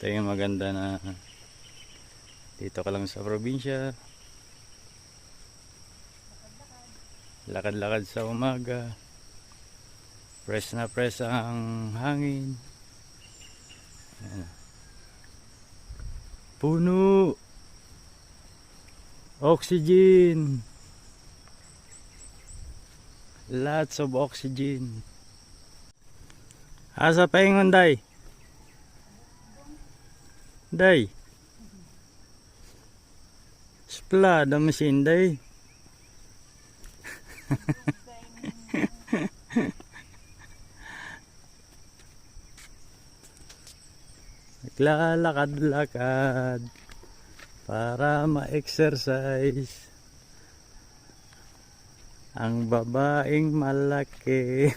Ito yung maganda na dito ka lang sa probinsya. Lakad-lakad sa umaga. Fresh na fresh ang hangin. Ayan. Puno. Oxygen. Lots of oxygen. Asa paingon day? Day. Spla the machine day. Naglalakad-lakad para ma-exercise ang babaeng malaki.